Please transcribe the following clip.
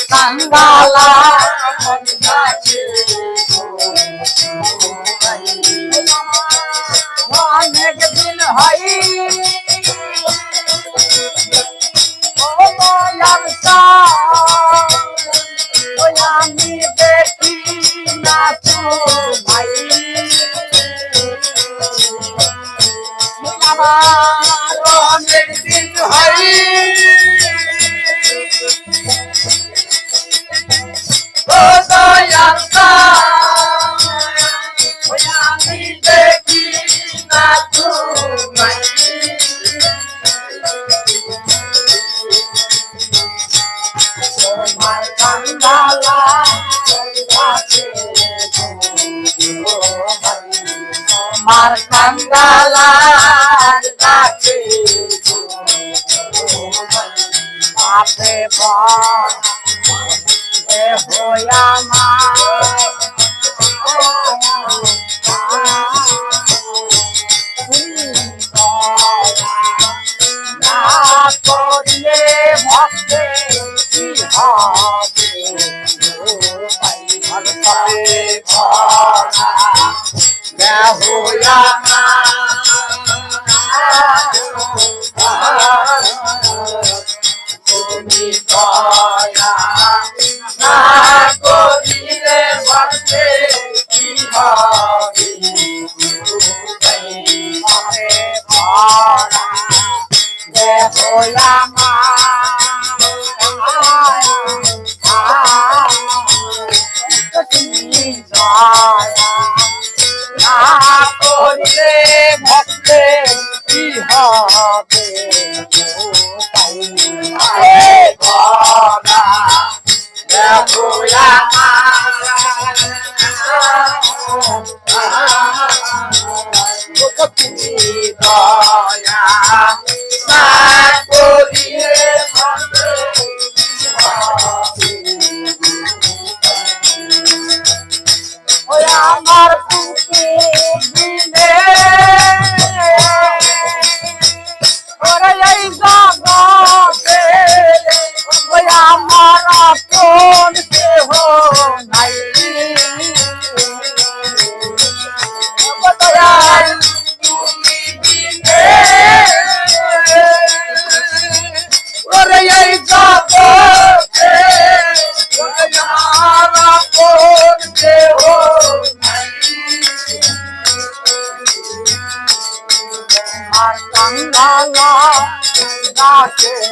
কাঙ্গালা অনেক দিন হয় আমি দেখি না তো ভাই আমার অনেক দিন হয় আমি দেখি না তো ভাই তোমার কাঙ্গালা তোমার কাঙ্গালার কাছে বাপে বলে হইয়া মা না করিলে ভক্তে কি হবে হইয়া মা তুমি দয়া না করিলে ভক্তে কি হবে হইয়া মা তুমি দয়া না করিলে ভক্তে কি হবে তুমি দয়া না করিলে ভক্তে আমার দিনে ওরে এই জগতে আমার আপন কেহ নাই তুমি দিনে ওরে এই জগতে আমার আপন কেহ আর কাঙ্গালা গাছে